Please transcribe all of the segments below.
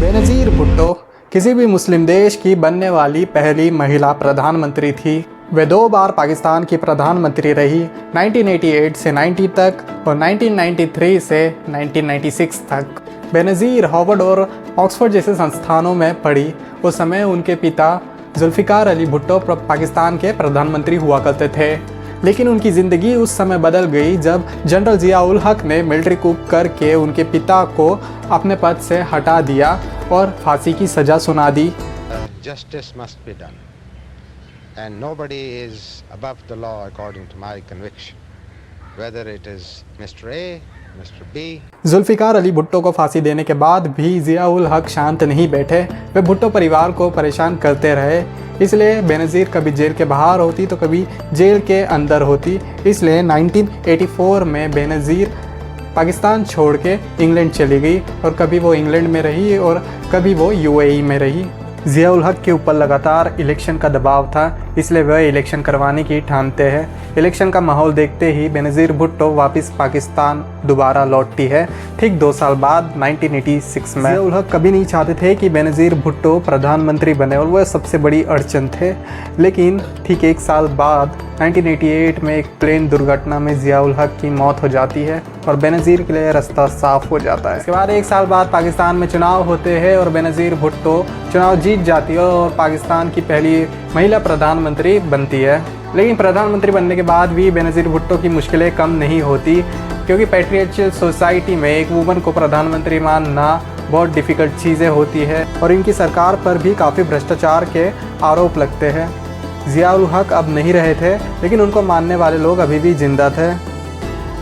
बेनज़ीर भुट्टो किसी भी मुस्लिम देश की बनने वाली पहली महिला प्रधानमंत्री थी। वे 2 बार पाकिस्तान की प्रधानमंत्री रही, 1988 से 90 तक और 1993 से 1996 तक। बेनज़ीर हार्वर्ड और ऑक्सफोर्ड जैसे संस्थानों में पढ़ी। उस समय उनके पिता जुल्फ़िकार अली भुट्टो पाकिस्तान के प्रधानमंत्री हुआ करते थे, लेकिन उनकी ज़िंदगी उस समय बदल गई जब जनरल ज़िया-उल हक ने मिलिट्री कूप करके उनके पिता को अपने पद से हटा दिया और फांसी की सज़ा सुना दी। Justice must be done, and nobody is above the law according to my conviction, whether it is Mr. A, Mr. B. Zulfikar Ali Bhutto को फांसी देने के बाद भी ज़िया-उल हक शांत नहीं बैठे। वे भुट्टो परिवार को परेशान करते रहे। इसलिए बेनज़ीर कभी जेल के बाहर होती तो कभी जेल के अंदर होती। इसलिए 1984 में बेनज़ीर पाकिस्तान छोड़ के इंग्लैंड चली गई और कभी वो इंग्लैंड में रही और कभी वो यूएई में रही। ज़िया-उल हक के ऊपर लगातार इलेक्शन का दबाव था, इसलिए वह इलेक्शन करवाने की ठानते हैं। इलेक्शन का माहौल देखते ही बेनज़ीर भुट्टो वापस पाकिस्तान दोबारा लौटती है, ठीक 2 साल बाद 1986 में। ज़िया-उल हक कभी नहीं चाहते थे कि बेनज़ीर भुट्टो प्रधानमंत्री बने और वह सबसे बड़ी अड़चन थे, लेकिन ठीक 1 साल बाद 1988 में एक प्लेन दुर्घटना में ज़िया-उल हक की मौत हो जाती है और बेनज़ीर के लिए रास्ता साफ हो जाता है। इसके बाद 1 साल बाद पाकिस्तान में चुनाव होते हैं और बेनज़ीर भुट्टो चुनाव जीत जाती है और पाकिस्तान की पहली महिला प्रधानमंत्री बनती है। लेकिन प्रधानमंत्री बनने के बाद भी बेनज़ीर भुट्टो की मुश्किलें कम नहीं होती, क्योंकि पैट्रियटिकल सोसाइटी में एक वुमन को प्रधानमंत्री मानना बहुत डिफ़िकल्ट चीज़ें होती है और इनकी सरकार पर भी काफ़ी भ्रष्टाचार के आरोप लगते हैं। ज़िया-उल हक अब नहीं रहे थे, लेकिन उनको मानने वाले लोग अभी भी जिंदा थे।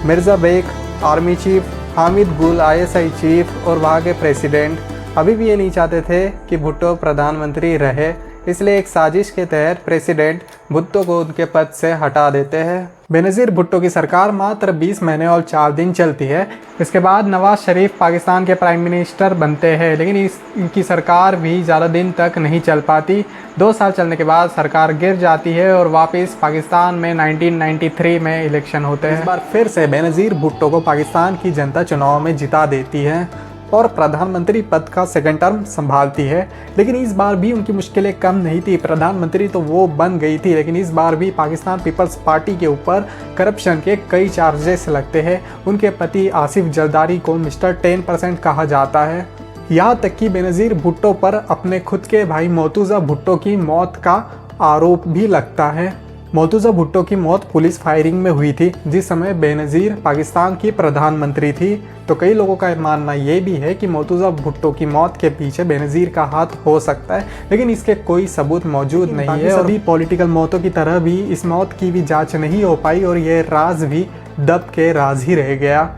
Mirza Beg, army chief, Hamid Gul, ISI chief और वहाँ के प्रेसिडेंट अभी भी ये नहीं चाहते थे कि भुट्टो प्रधानमंत्री रहे, इसलिए एक साजिश के तहत प्रेसिडेंट भुट्टो को उनके पद से हटा देते हैं। बेनज़ीर भुट्टो की सरकार मात्र 20 महीने और 4 दिन चलती है। इसके बाद नवाज शरीफ पाकिस्तान के प्राइम मिनिस्टर बनते हैं, लेकिन इनकी सरकार भी ज़्यादा दिन तक नहीं चल पाती। 2 साल चलने के बाद सरकार गिर जाती है और वापस पाकिस्तान में 1993 में इलेक्शन होते हैं। इस बार फिर से बेनज़ीर भुट्टो को पाकिस्तान की जनता चुनाव में जिता देती है और प्रधानमंत्री पद का 2nd टर्म संभालती है। लेकिन इस बार भी उनकी मुश्किलें कम नहीं थी। प्रधानमंत्री तो वो बन गई थी, लेकिन इस बार भी पाकिस्तान पीपल्स पार्टी के ऊपर करप्शन के कई चार्जेस लगते हैं। उनके पति आसिफ जरदारी को मिस्टर 10% कहा जाता है। यहाँ तक कि बेनज़ीर भुट्टो पर अपने खुद के भाई मोतुज़ा भुट्टो की मौत का आरोप भी लगता है। मोतुज़ा भुट्टो की मौत पुलिस फायरिंग में हुई थी, जिस समय बेनज़ीर पाकिस्तान की प्रधानमंत्री थी। तो कई लोगों का मानना ये भी है कि मोतुज़ा भुट्टो की मौत के पीछे बेनज़ीर का हाथ हो सकता है, लेकिन इसके कोई सबूत मौजूद नहीं है। और सभी पॉलिटिकल मौतों की तरह भी इस मौत की भी जांच नहीं हो पाई और ये राज भी दब के राज ही रह गया।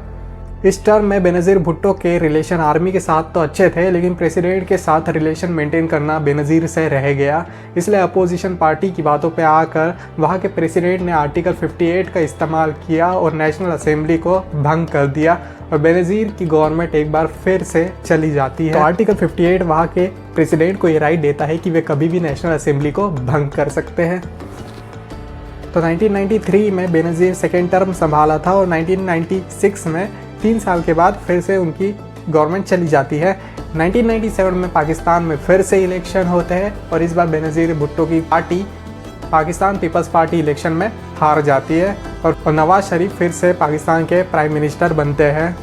इस टर्म में बेनज़ीर भुट्टो के रिलेशन आर्मी के साथ तो अच्छे थे, लेकिन प्रेसिडेंट के साथ रिलेशन मेंटेन करना बेनज़ीर से रह गया। इसलिए अपोजिशन पार्टी की बातों पे आकर वहाँ के प्रेसिडेंट ने आर्टिकल 58 का इस्तेमाल किया और नेशनल असेंबली को भंग कर दिया और बेनज़ीर की गवर्नमेंट एक बार फिर से चली जाती है। तो आर्टिकल 58 वहाँ के प्रेसिडेंट को ये राइट देता है कि वे कभी भी नेशनल असेंबली को भंग कर सकते हैं। तो 1993 में बेनज़ीर 2nd टर्म संभाला था और 1996 में 3 साल के बाद फिर से उनकी गवर्नमेंट चली जाती है। 1997 में पाकिस्तान में फिर से इलेक्शन होते हैं और इस बार बेनज़ीर भुट्टो की party Pakistan Peoples Party election में हार जाती है और नवाज शरीफ फिर से पाकिस्तान के प्राइम मिनिस्टर बनते हैं।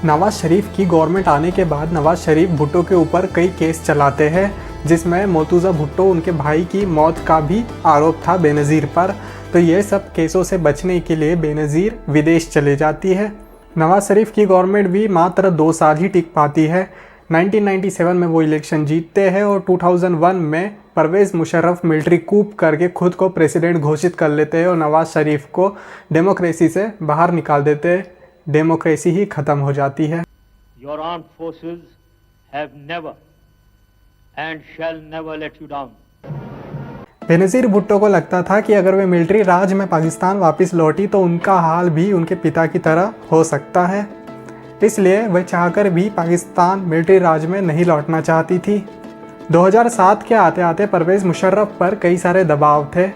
नवाज शरीफ की गवर्नमेंट आने के बाद नवाज शरीफ भुट्टो के ऊपर कई केस चलाते हैं, जिसमें मोतुज़ा भुट्टो उनके भाई की मौत का भी आरोप था बेनज़ीर पर। तो ये सब केसों से बचने के लिए बेनज़ीर विदेश चले जाती है। नवाज शरीफ की गवर्नमेंट भी मात्र 2 साल ही टिक पाती है। 1997 में वो इलेक्शन जीतते हैं और 2001 में परवेज़ मुशर्रफ मिलिट्री कूप करके खुद को प्रेसिडेंट घोषित कर लेते हैं और नवाज शरीफ को डेमोक्रेसी से बाहर निकाल देते हैं। डेमोक्रेसी ही ख़त्म हो जाती है। Your armed forces have never and shall never let you down. Benazir Bhutto को लगता था कि अगर वे मिलिट्री राज में पाकिस्तान वापस लौटी तो उनका हाल भी उनके पिता की तरह हो सकता है, इसलिए वह चाहकर भी पाकिस्तान मिलिट्री राज में नहीं लौटना चाहती थी। 2007 के आते आते परवेज़ मुशर्रफ पर कई सारे दबाव थे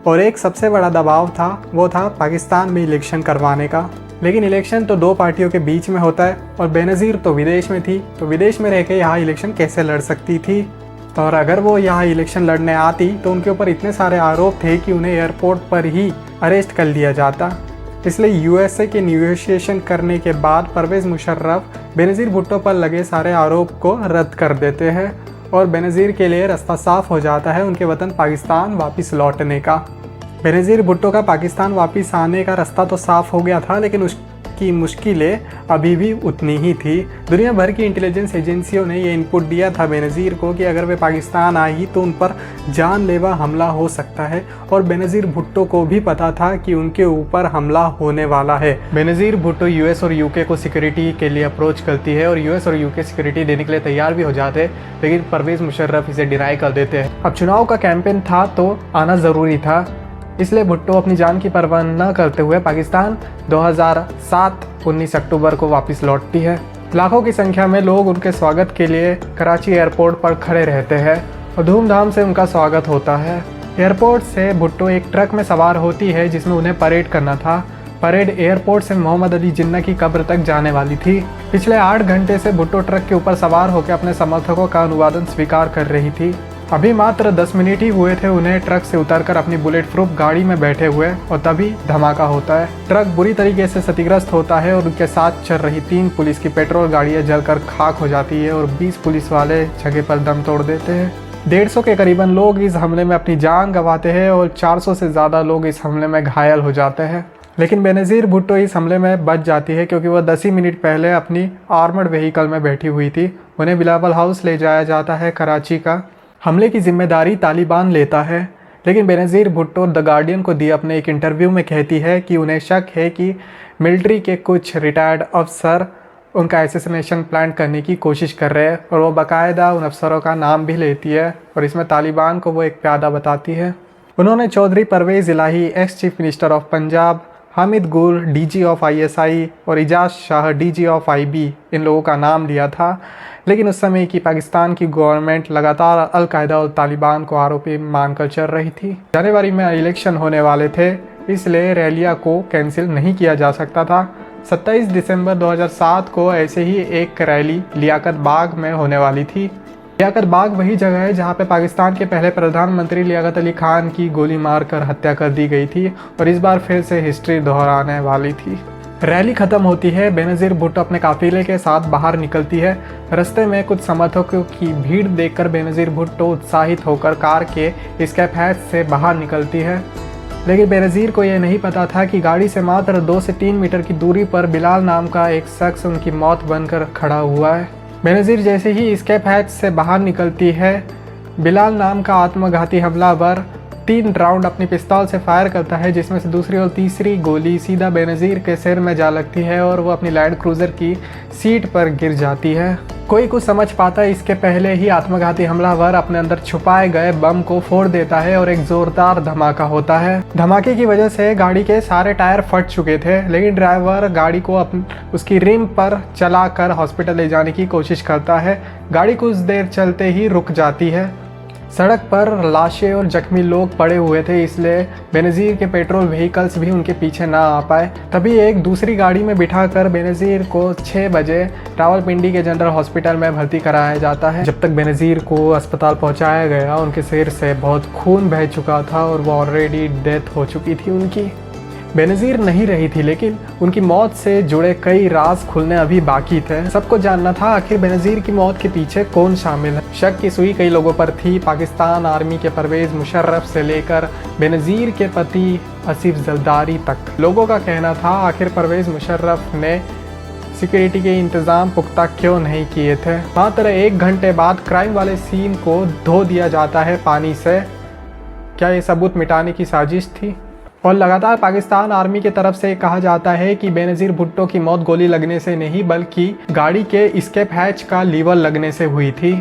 और एक सबसे बड़ा दबाव था वो था पाकिस्तान में इलेक्शन करवाने का। लेकिन इलेक्शन तो दो पार्टियों के बीच में होता है और बेनज़ीर तो विदेश में थी, तो विदेश में रह के यहाँ इलेक्शन कैसे लड़ सकती थी। और अगर वो यहाँ इलेक्शन लड़ने आती तो उनके ऊपर इतने सारे आरोप थे कि उन्हें एयरपोर्ट पर ही अरेस्ट कर लिया जाता। इसलिए यूएसए के निगोशिएशन करने के बाद परवेज़ मुशर्रफ बेनज़ीर भुट्टो पर लगे सारे आरोप को रद्द कर देते हैं और बेनज़ीर के लिए रास्ता साफ हो जाता है उनके वतन पाकिस्तान वापस लौटने का। बेनज़ीर भुट्टो का पाकिस्तान वापस आने का रास्ता तो साफ हो गया था, लेकिन उसकी मुश्किलें अभी भी उतनी ही थी। दुनिया भर की इंटेलिजेंस एजेंसियों ने ये इनपुट दिया था बेनज़ीर को कि अगर वे पाकिस्तान आई तो उन पर जानलेवा हमला हो सकता है और बेनज़ीर भुट्टो को भी पता था कि उनके ऊपर हमला होने वाला है। बेनज़ीर भुट्टो यूएस और यूके को सिक्योरिटी के लिए अप्रोच करती है और यूएस और यूके सिक्योरिटी देने के लिए तैयार भी हो जाते हैं, लेकिन परवेज़ मुशर्रफ इसे डिनाई कर देते हैं। अब चुनाव का कैंपेन था तो आना ज़रूरी था, इसलिए भुट्टो अपनी जान की परवाह न करते हुए पाकिस्तान 2007 19 अक्टूबर को वापस लौटती है। लाखों की संख्या में लोग उनके स्वागत के लिए कराची एयरपोर्ट पर खड़े रहते हैं और धूमधाम से उनका स्वागत होता है। एयरपोर्ट से भुट्टो एक ट्रक में सवार होती है जिसमें उन्हें परेड करना था। परेड एयरपोर्ट से मोहम्मद अली जिन्ना की कब्र तक जाने वाली थी। पिछले 8 घंटे से भुट्टो ट्रक के ऊपर सवार होकर अपने समर्थकों का अभिवादन स्वीकार कर रही थी। अभी मात्र 10 मिनट ही हुए थे उन्हें ट्रक से उतरकर अपनी बुलेट प्रूफ गाड़ी में बैठे हुए और तभी धमाका होता है। ट्रक बुरी तरीके से क्षतिग्रस्त होता है और उनके साथ चल रही 3 पुलिस की पेट्रोल गाड़ियां जलकर खाक हो जाती है और 20 पुलिस वाले जगह पर दम तोड़ देते हैं। 150 के करीबन लोग इस हमले में अपनी जान गंवाते हैं और 400 से ज़्यादा लोग इस हमले में घायल हो जाते हैं। लेकिन बेनज़ीर भुट्टो इस हमले में बच जाती है क्योंकि वह 10 ही मिनट पहले अपनी आर्मर्ड व्हीकल में बैठी हुई थी। उन्हें बिलावल हाउस ले जाया जाता है कराची का। हमले की जिम्मेदारी तालिबान लेता है, लेकिन बेनज़ीर भुट्टो द गार्डियन को दिए अपने एक इंटरव्यू में कहती है कि उन्हें शक है कि मिलिट्री के कुछ रिटायर्ड अफसर उनका असैसिनेशन प्लान करने की कोशिश कर रहे हैं और वो बाकायदा उन अफसरों का नाम भी लेती है और इसमें तालिबान को वो एक प्यादा बताती है। उन्होंने Chaudhry Pervez Elahi, ex chief minister of Punjab, Hamid Gul DG of ISI और Ijaz Shah DG of IB इन लोगों का नाम लिया था, लेकिन उस समय की पाकिस्तान की गवर्नमेंट लगातार अलकायदा और तालिबान को आरोपी मानकर चल रही थी। जनवरी में इलेक्शन होने वाले थे, इसलिए रैलियां को कैंसिल नहीं किया जा सकता था। 27 दिसंबर 2007 को ऐसे ही एक रैली लियाकत बाग में होने वाली थी। लियाकत बाग वही जगह है जहां पे पाकिस्तान के पहले प्रधानमंत्री लियाकत अली खान की गोली मारकर हत्या कर दी गई थी और इस बार फिर से हिस्ट्री दोहराने वाली थी। रैली खत्म होती है, बेनज़ीर भुट्टो अपने काफिले के साथ बाहर निकलती है। रास्ते में कुछ समर्थकों की भीड़ देखकर बेनज़ीर भुट्टो उत्साहित होकर कार के एस्केप हैच से बाहर निकलती है, लेकिन बेनज़ीर को यह नहीं पता था कि गाड़ी से मात्र 2 से 3 मीटर की दूरी पर बिलाल नाम का एक शख्स उनकी मौत बनकर खड़ा हुआ है। बेनज़ीर जैसे ही एस्केप हैच से बाहर निकलती है, बिलाल नाम का आत्मघाती हमलावर 3 राउंड अपनी पिस्तौल से फायर करता है, जिसमें से दूसरी और तीसरी गोली सीधा बेनज़ीर के सिर में जा लगती है और वो अपनी लैंड क्रूज़र की सीट पर गिर जाती है। कोई कुछ समझ पाता है इसके पहले ही आत्मघाती हमलावर अपने अंदर छुपाए गए बम को फोड़ देता है और एक ज़ोरदार धमाका होता है। धमाके की वजह से गाड़ी के सारे टायर फट चुके थे, लेकिन ड्राइवर गाड़ी को उसकी रिम पर चलाकर हॉस्पिटल ले जाने की कोशिश करता है। गाड़ी कुछ देर चलते ही रुक जाती है। सड़क पर लाशें और जख्मी लोग पड़े हुए थे, इसलिए बेनज़ीर के पेट्रोल व्हीकल्स भी उनके पीछे ना आ पाए। तभी एक दूसरी गाड़ी में बिठाकर बेनज़ीर को 6 बजे रावलपिंडी के जनरल हॉस्पिटल में भर्ती कराया जाता है। जब तक बेनज़ीर को अस्पताल पहुंचाया गया, उनके सिर से बहुत खून बह चुका था और वो ऑलरेडी डेथ हो चुकी थी उनकी। बेनज़ीर नहीं रही थी, लेकिन उनकी मौत से जुड़े कई राज खुलने अभी बाकी थे। सबको जानना था आखिर बेनज़ीर की मौत के पीछे कौन शामिल है। शक की सुई कई लोगों पर थी, पाकिस्तान आर्मी के परवेज़ मुशर्रफ से लेकर बेनज़ीर के पति आसिफ ज़रदारी तक। लोगों का कहना था आखिर परवेज़ मुशर्रफ ने सिक्योरिटी के इंतज़ाम पुख्ता क्यों नहीं किए थे। मात्र 1 घंटे बाद क्राइम वाले सीन को धो दिया जाता है पानी से। क्या ये सबूत मिटाने की साजिश थी? और लगातार पाकिस्तान आर्मी की तरफ से कहा जाता है कि बेनज़ीर भुट्टो की मौत गोली लगने से नहीं, बल्कि गाड़ी के एस्केप हैच का लीवर लगने से हुई थी,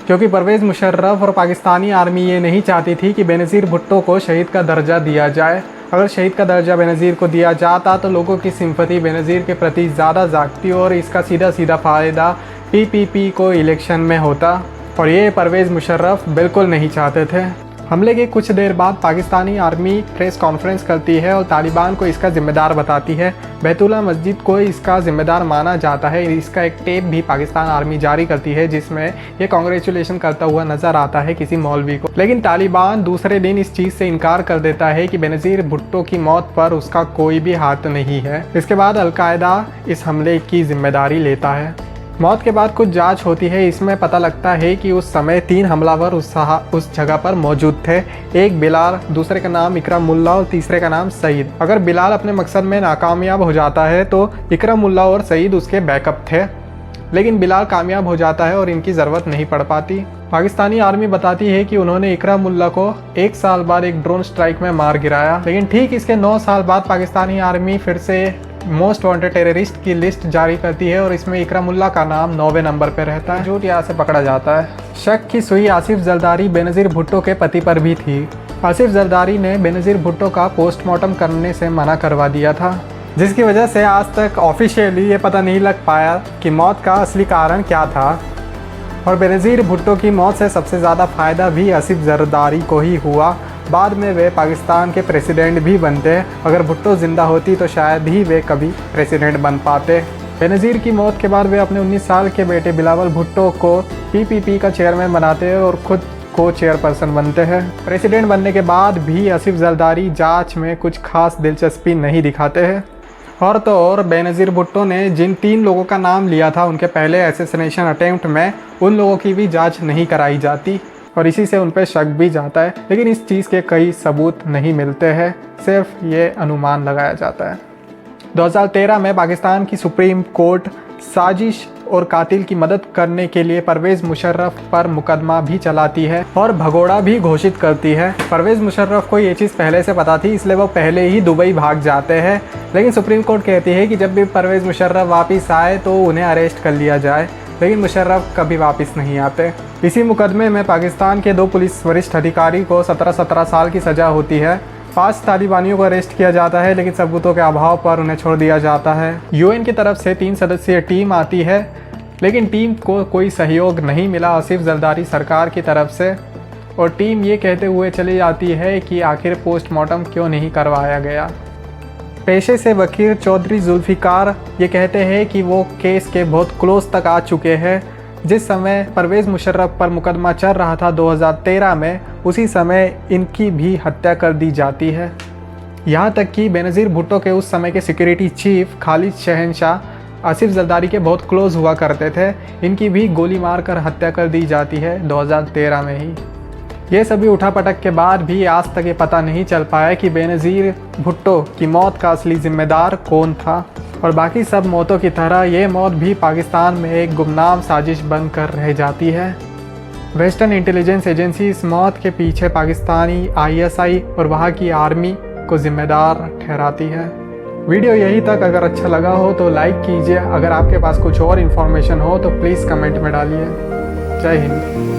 क्योंकि परवेज़ मुशर्रफ और पाकिस्तानी आर्मी ये नहीं चाहती थी कि बेनज़ीर भुट्टो को शहीद का दर्जा दिया जाए। अगर शहीद का दर्जा बेनज़ीर को दिया जाता तो लोगों की सिंपैथी बेनज़ीर के प्रति ज़्यादा जागती और इसका सीधा सीधा फ़ायदा PPP को इलेक्शन में होता, और ये परवेज़ मुशर्रफ बिल्कुल नहीं चाहते थे। हमले के कुछ देर बाद पाकिस्तानी आर्मी प्रेस कॉन्फ्रेंस करती है और तालिबान को इसका जिम्मेदार बताती है। बैतुल्ला मस्जिद को इसका जिम्मेदार माना जाता है। इसका एक टेप भी पाकिस्तान आर्मी जारी करती है जिसमें ये कांग्रेचुलेशन करता हुआ नजर आता है किसी मौलवी को। लेकिन तालिबान दूसरे दिन इस चीज़ से इनकार कर देता है कि बेनज़ीर भुट्टो की मौत पर उसका कोई भी हाथ नहीं है। इसके बाद अलकायदा इस हमले की जिम्मेदारी लेता है। मौत के बाद कुछ जांच होती है। इसमें पता लगता है कि उस समय 3 हमलावर उस जगह पर मौजूद थे। एक बिलाल, दूसरे का नाम इकरम मुल्ला और तीसरे का नाम सईद। अगर बिलाल अपने मकसद में नाकामयाब हो जाता है तो इकरम मुल्ला और सईद उसके बैकअप थे, लेकिन बिलाल कामयाब हो जाता है और इनकी ज़रूरत नहीं पड़ पाती। पाकिस्तानी आर्मी बताती है कि उन्होंने इकरम मुल्ला को 1 साल बाद एक ड्रोन स्ट्राइक में मार गिराया, लेकिन ठीक इसके 9 साल बाद पाकिस्तानी आर्मी फिर से मोस्ट वांटेड टेररिस्ट की लिस्ट जारी करती है और इसमें इकरम मुल्ला का नाम 9वें नंबर पर रहता है। झूठ यहाँ से पकड़ा जाता है। शक की सुई आसिफ जरदारी बेनज़ीर भुट्टो के पति पर भी थी। आसिफ जरदारी ने बेनज़ीर भुट्टो का पोस्टमार्टम करने से मना करवा दिया था, जिसकी वजह से आज तक ऑफिशियली ये पता नहीं लग पाया कि मौत का असली कारण क्या था। और बेनज़ीर भुट्टो की मौत से सबसे ज़्यादा फ़ायदा भी आसिफ जरदारी को ही हुआ। बाद में वे पाकिस्तान के प्रेसिडेंट भी बनते। अगर भुट्टो ज़िंदा होती तो शायद ही वे कभी प्रेसिडेंट बन पाते। बेनज़ीर की मौत के बाद वे अपने 19 साल के बेटे बिलावल भुट्टो को PPP का चेयरमैन बनाते हैं और खुद को चेयरपर्सन बनते हैं। प्रेसिडेंट बनने के बाद भी आसिफ जरदारी जांच में कुछ खास दिलचस्पी नहीं दिखाते हैं। और तो और बेनज़ीर भुट्टो ने जिन 3 लोगों का नाम लिया था उनके पहले असैसिनेशन अटेम्प्ट में, उन लोगों की भी जांच नहीं कराई जाती और इसी से उन पर शक भी जाता है। लेकिन इस चीज़ के कई सबूत नहीं मिलते हैं, सिर्फ ये अनुमान लगाया जाता है। 2013 में पाकिस्तान की सुप्रीम कोर्ट साजिश और कातिल की मदद करने के लिए परवेज़ मुशर्रफ पर मुकदमा भी चलाती है और भगोड़ा भी घोषित करती है। परवेज़ मुशर्रफ को ये चीज़ पहले से पता थी, इसलिए वो पहले ही दुबई भाग जाते हैं। लेकिन सुप्रीम कोर्ट कहती है कि जब भी परवेज़ मुशर्रफ वापस आए तो उन्हें अरेस्ट कर लिया जाए, लेकिन मुशर्रफ कभी वापस नहीं आते। इसी मुकदमे में पाकिस्तान के 2 पुलिस वरिष्ठ अधिकारी को 17 साल की सज़ा होती है। 5 तालिबानियों को अरेस्ट किया जाता है, लेकिन सबूतों के अभाव पर उन्हें छोड़ दिया जाता है। UN की तरफ से 3 सदस्यीय टीम आती है, लेकिन टीम को कोई सहयोग नहीं मिला आसिफ जरदारी सरकार की तरफ से, और टीम ये कहते हुए चली जाती है कि आखिर पोस्टमार्टम क्यों नहीं करवाया गया। पेशे से वकील चौधरी जुल्फ़िकार ये कहते हैं कि वो केस के बहुत क्लोज तक आ चुके हैं। जिस समय परवेज़ मुशर्रफ पर मुकदमा चल रहा था 2013 में, उसी समय इनकी भी हत्या कर दी जाती है। यहाँ तक कि बेनज़ीर भुट्टो के उस समय के सिक्योरिटी चीफ खालिद शहनशाह आसिफ जरदारी के बहुत क्लोज हुआ करते थे। इनकी भी गोली मारकर हत्या कर दी जाती है 2013 में ही। ये सभी उठापटक के बाद भी आज तक ये पता नहीं चल पाया कि बेनज़ीर भुट्टो की मौत का असली जिम्मेदार कौन था। और बाकी सब मौतों की तरह ये मौत भी पाकिस्तान में एक गुमनाम साजिश बनकर रह जाती है। वेस्टर्न इंटेलिजेंस एजेंसी इस मौत के पीछे पाकिस्तानी ISI और वहाँ की आर्मी को जिम्मेदार ठहराती है। वीडियो यहीं तक। अगर अच्छा लगा हो तो लाइक कीजिए। अगर आपके पास कुछ और इन्फॉर्मेशन हो तो प्लीज़ कमेंट में डालिए। जय हिंद।